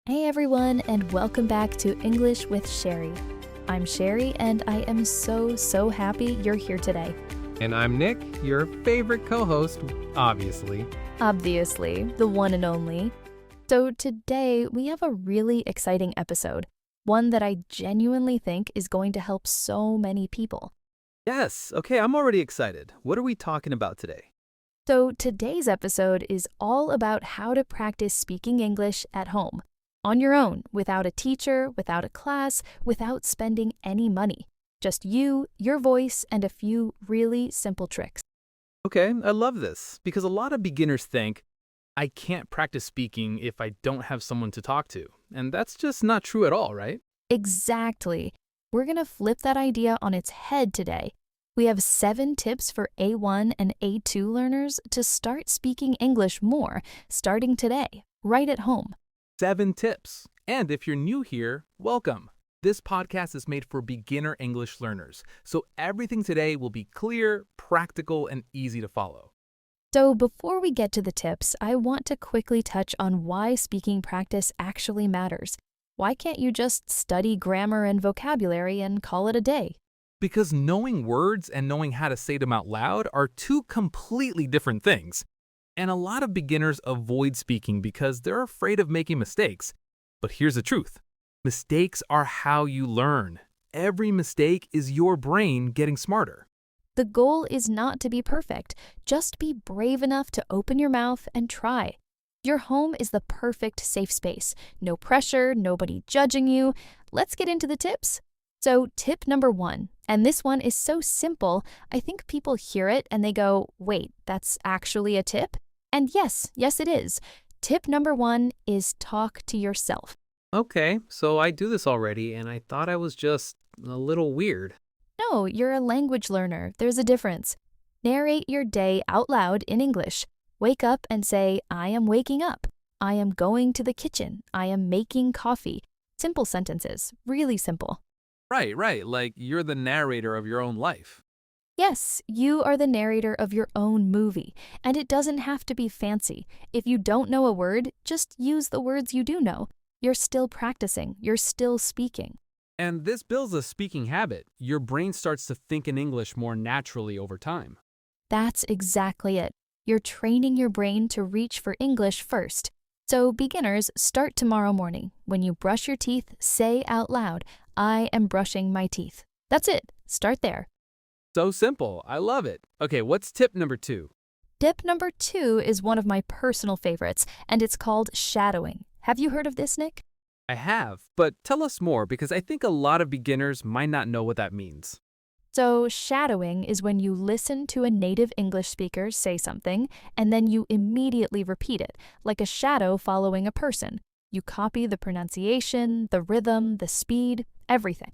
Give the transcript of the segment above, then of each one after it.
Hey everyone, and welcome back to English with Cheri. I'm Cheri, and I am so happy you're here today. And I'm Nick, your favorite co-host, obviously. Obviously, the one and only. So today, we have a really exciting episode, one that I genuinely think is going to help so many people. Yes, okay, I'm already excited. What are we talking about today? So today's episode is all about how to practice speaking English at home, on your own, without a teacher, without a class, without spending any money. Just you, your voice, and a few really simple tricks. Okay, I love this because a lot of beginners think, I can't practice speaking if I don't have someone to talk to. And that's just not true at all, right? Exactly. We're going to flip that idea on its head today. We have 7 tips for A1 and A2 learners to start speaking English more, starting today, right at home. 7 tips. And if you're new here, welcome. This podcast is made for beginner English learners, so everything today will be clear, practical, and easy to follow. So before we get to the tips, I want to quickly touch on why speaking practice actually matters. Why can't you just study grammar and vocabulary and call it a day? Because knowing words and knowing how to say them out loud are 2 completely different things. And a lot of beginners avoid speaking because they're afraid of making mistakes. But here's the truth. Mistakes are how you learn. Every mistake is your brain getting smarter. The goal is not to be perfect. Just be brave enough to open your mouth and try. Your home is the perfect safe space. No pressure, nobody judging you. Let's get into the tips. So tip number 1, and this one is so simple, I think people hear it and they go, wait, that's actually a tip? And yes, it is. Tip number 1 is talk to yourself. Okay, so I do this already, and I thought I was just a little weird. No, you're a language learner. There's a difference. Narrate your day out loud in English. Wake up and say, I am waking up. I am going to the kitchen. I am making coffee. Simple sentences, really simple. Right, like you're the narrator of your own life. Yes, you are the narrator of your own movie, and it doesn't have to be fancy. If you don't know a word, just use the words you do know. You're still practicing. You're still speaking. And this builds a speaking habit. Your brain starts to think in English more naturally over time. That's exactly it. You're training your brain to reach for English first. So beginners, start tomorrow morning. When you brush your teeth, say out loud, I am brushing my teeth. That's it. Start there. So simple. I love it. Okay, what's tip number 2? Tip number 2 is one of my personal favorites, and it's called shadowing. Have you heard of this, Nick? I have, but tell us more because I think a lot of beginners might not know what that means. So shadowing is when you listen to a native English speaker say something, and then you immediately repeat it, like a shadow following a person. You copy the pronunciation, the rhythm, the speed, everything.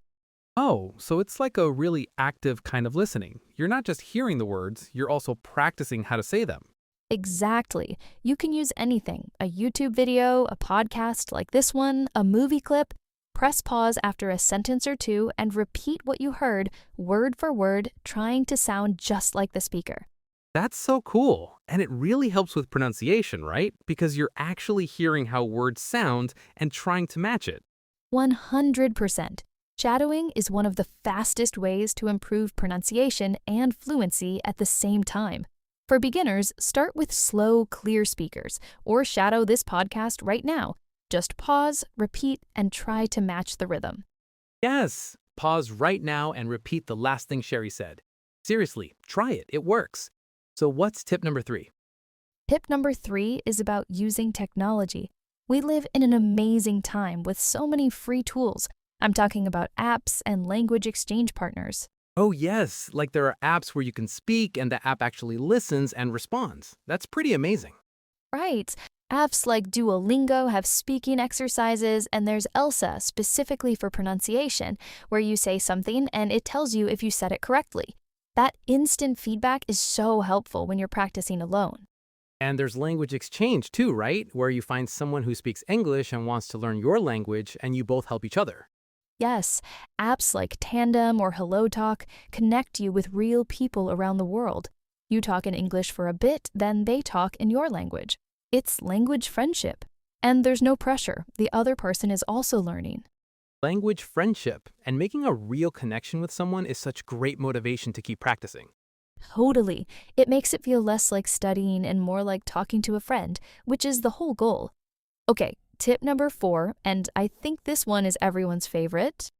Oh, so it's like a really active kind of listening. You're not just hearing the words, you're also practicing how to say them. Exactly. You can use anything, a YouTube video, a podcast like this one, a movie clip. Press pause after a sentence or 2 and repeat what you heard, word for word, trying to sound just like the speaker. That's so cool. And it really helps with pronunciation, right? Because you're actually hearing how words sound and trying to match it. 100%. Shadowing is one of the fastest ways to improve pronunciation and fluency at the same time. For beginners, start with slow, clear speakers, or shadow this podcast right now. Just pause, repeat, and try to match the rhythm. Yes. Pause right now and repeat the last thing Cheri said. Seriously, try it. It works. So what's tip number 3? Tip number 3 is about using technology. We live in an amazing time with so many free tools. I'm talking about apps and language exchange partners. Oh yes, like there are apps where you can speak and the app actually listens and responds. That's pretty amazing. Right. Apps like Duolingo have speaking exercises, and there's Elsa specifically for pronunciation, where you say something and it tells you if you said it correctly. That instant feedback is so helpful when you're practicing alone. And there's language exchange too, right? Where you find someone who speaks English and wants to learn your language and you both help each other. Yes, apps like Tandem or HelloTalk connect you with real people around the world. You talk in English for a bit, then they talk in your language. It's language friendship. And there's no pressure. The other person is also learning. Language friendship and making a real connection with someone is such great motivation to keep practicing. Totally. It makes it feel less like studying and more like talking to a friend, which is the whole goal. Okay, tip number 4, and I think this one is everyone's favorite.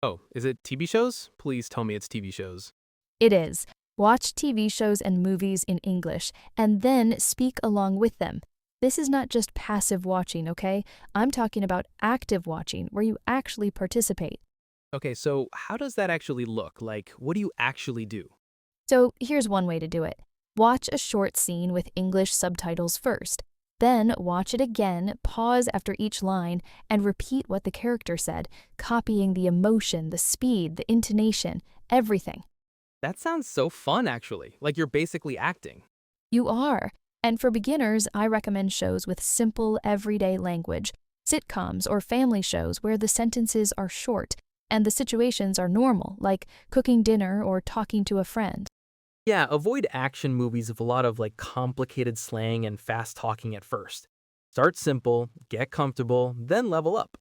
Oh, is it TV shows? Please tell me it's TV shows. It is. Watch TV shows and movies in English, and then speak along with them. This is not just passive watching, okay? I'm talking about active watching, where you actually participate. Okay, so how does that actually look? Like, what do you actually do? So here's one way to do it. Watch a short scene with English subtitles first. Then watch it again, pause after each line, and repeat what the character said, copying the emotion, the speed, the intonation, everything. That sounds so fun, actually. Like you're basically acting. You are. And for beginners, I recommend shows with simple, everyday language, sitcoms or family shows where the sentences are short and the situations are normal, like cooking dinner or talking to a friend. Yeah, avoid action movies with a lot of complicated slang and fast talking at first. Start simple, get comfortable, then level up.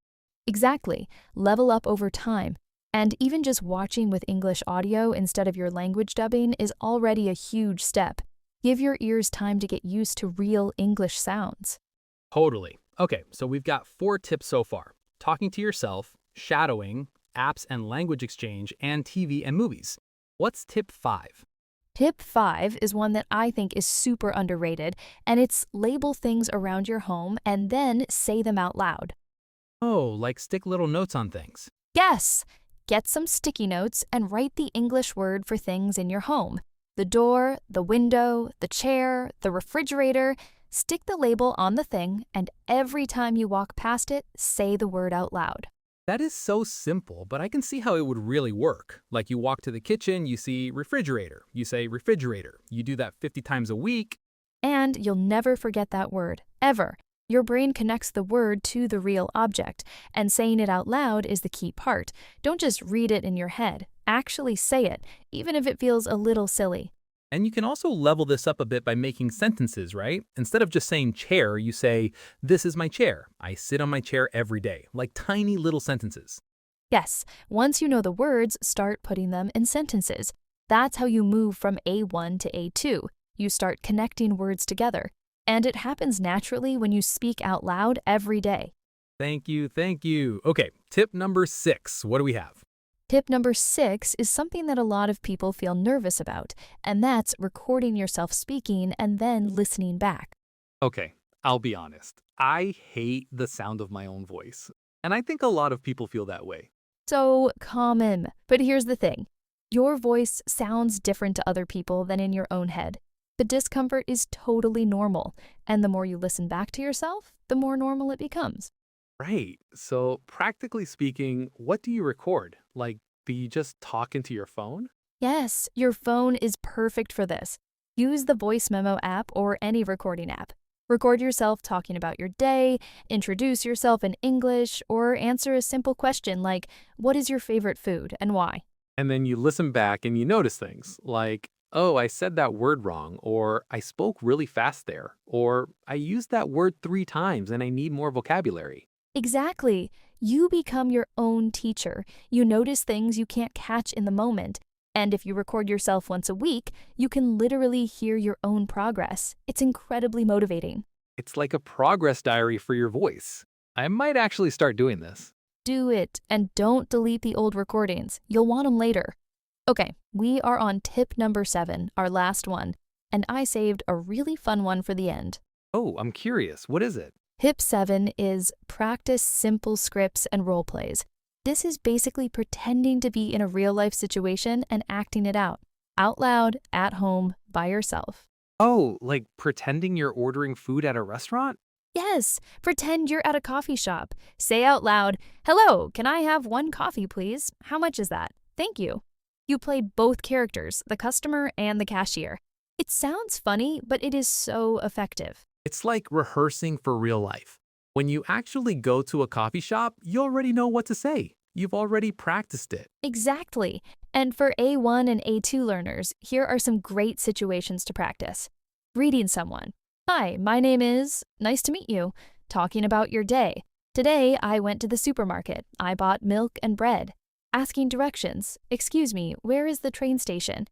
Exactly. Level up over time. And even just watching with English audio instead of your language dubbing is already a huge step. Give your ears time to get used to real English sounds. Totally. Okay, so we've got 4 tips so far. Talking to yourself, shadowing, apps and language exchange, and TV and movies. What's tip 5? Tip 5 is one that I think is super underrated, and it's label things around your home and then say them out loud. Oh, like stick little notes on things. Yes! Get some sticky notes and write the English word for things in your home. The door, the window, the chair, the refrigerator. Stick the label on the thing, and every time you walk past it, say the word out loud. That is so simple, but I can see how it would really work. Like you walk to the kitchen, you see refrigerator. You say refrigerator. You do that 50 times a week. And you'll never forget that word, ever. Your brain connects the word to the real object, and saying it out loud is the key part. Don't just read it in your head. Actually say it, even if it feels a little silly. And you can also level this up a bit by making sentences, right? Instead of just saying chair, you say, this is my chair. I sit on my chair every day, like tiny little sentences. Yes, once you know the words, start putting them in sentences. That's how you move from A1 to A2. You start connecting words together. And it happens naturally when you speak out loud every day. Thank you, thank you. Okay, tip number 6. What do we have? Tip number 6 is something that a lot of people feel nervous about, and that's recording yourself speaking and then listening back. Okay, I'll be honest. I hate the sound of my own voice. And I think a lot of people feel that way. So common. But here's the thing. Your voice sounds different to other people than in your own head. The discomfort is totally normal, and the more you listen back to yourself, the more normal it becomes. Right. So practically speaking, what do you record? Like, do you just talk into your phone? Yes, your phone is perfect for this. Use the voice memo app or any recording app. Record yourself talking about your day, introduce yourself in English, or answer a simple question like, what is your favorite food and why? And then you listen back and you notice things like, oh, I said that word wrong, or I spoke really fast there, or I used that word 3 times and I need more vocabulary. Exactly. You become your own teacher. You notice things you can't catch in the moment. And if you record yourself once a week, you can literally hear your own progress. It's incredibly motivating. It's like a progress diary for your voice. I might actually start doing this. Do it, and don't delete the old recordings. You'll want them later. Okay, we are on tip number 7, our last one, and I saved a really fun one for the end. Oh, I'm curious. What is it? Tip 7 is practice simple scripts and role plays. This is basically pretending to be in a real-life situation and acting it out loud, at home, by yourself. Oh, like pretending you're ordering food at a restaurant? Yes, pretend you're at a coffee shop. Say out loud, "Hello, can I have 1 coffee, please? How much is that? Thank you." You play both characters, the customer and the cashier. It sounds funny, but it is so effective. It's like rehearsing for real life. When you actually go to a coffee shop, you already know what to say. You've already practiced it. Exactly. And for A1 and A2 learners, here are some great situations to practice. Greeting someone. Hi, my name is, nice to meet you. talking about your day. Today, I went to the supermarket. I bought milk and bread. Asking directions. Excuse me, where is the train station?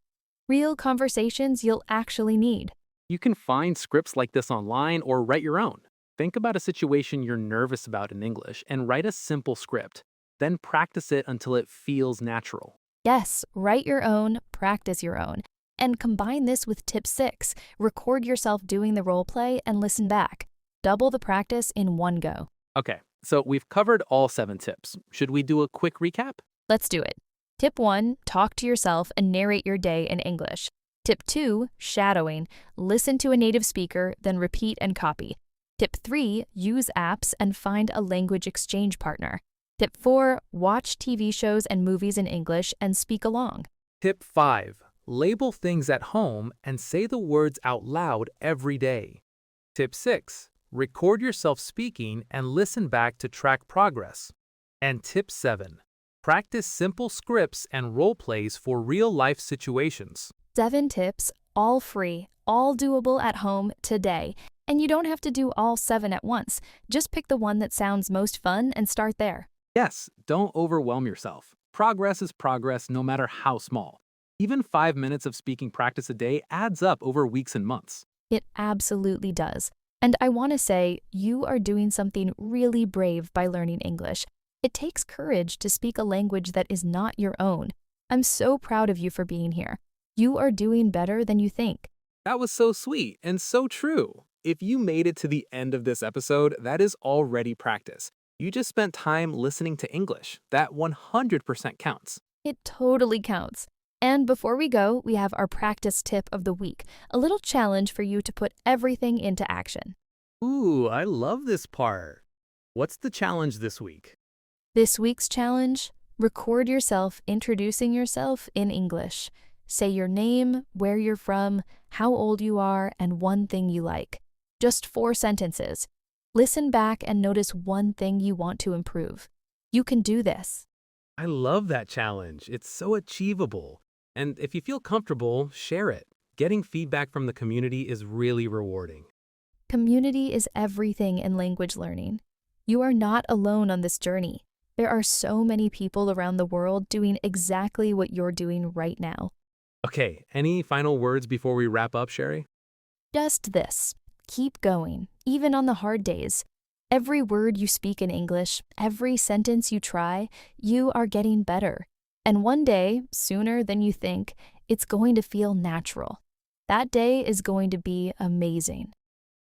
Real conversations you'll actually need. You can find scripts like this online or write your own. Think about a situation you're nervous about in English and write a simple script. Then practice it until it feels natural. Yes, write your own, practice your own. And combine this with tip 6. Record yourself doing the role play and listen back. Double the practice in one go. Okay, so we've covered all 7 tips. Should we do a quick recap? Let's do it. Tip 1, talk to yourself and narrate your day in English. Tip 2, shadowing. Listen to a native speaker, then repeat and copy. Tip 3, use apps and find a language exchange partner. Tip 4, watch TV shows and movies in English and speak along. Tip 5, label things at home and say the words out loud every day. Tip 6, record yourself speaking and listen back to track progress. And tip 7, practice simple scripts and role plays for real-life situations. 7 tips, all free, all doable at home today. And you don't have to do all 7 at once. Just pick the one that sounds most fun and start there. Yes, don't overwhelm yourself. Progress is progress no matter how small. Even 5 minutes of speaking practice a day adds up over weeks and months. It absolutely does. And I want to say, you are doing something really brave by learning English. It takes courage to speak a language that is not your own. I'm so proud of you for being here. You are doing better than you think. That was so sweet and so true. If you made it to the end of this episode, that is already practice. You just spent time listening to English. That 100% counts. It totally counts. And before we go, we have our practice tip of the week, a little challenge for you to put everything into action. Ooh, I love this part. What's the challenge this week? This week's challenge, record yourself introducing yourself in English. Say your name, where you're from, how old you are, and one thing you like. Just 4 sentences. Listen back and notice one thing you want to improve. You can do this. I love that challenge. It's so achievable. And if you feel comfortable, share it. Getting feedback from the community is really rewarding. Community is everything in language learning. You are not alone on this journey. There are so many people around the world doing exactly what you're doing right now. Okay, any final words before we wrap up, Cheri? Just this. Keep going, even on the hard days. Every word you speak in English, every sentence you try, you are getting better. And one day, sooner than you think, it's going to feel natural. That day is going to be amazing.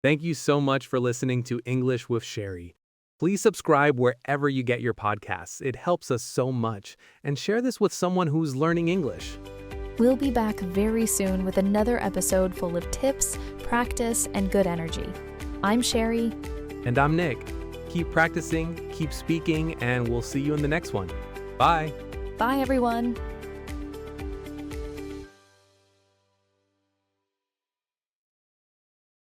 Thank you so much for listening to English with Cheri. Please subscribe wherever you get your podcasts. It helps us so much. And share this with someone who's learning English. We'll be back very soon with another episode full of tips, practice, and good energy. I'm Cheri. And I'm Nick. Keep practicing, keep speaking, and we'll see you in the next one. Bye. Bye, everyone.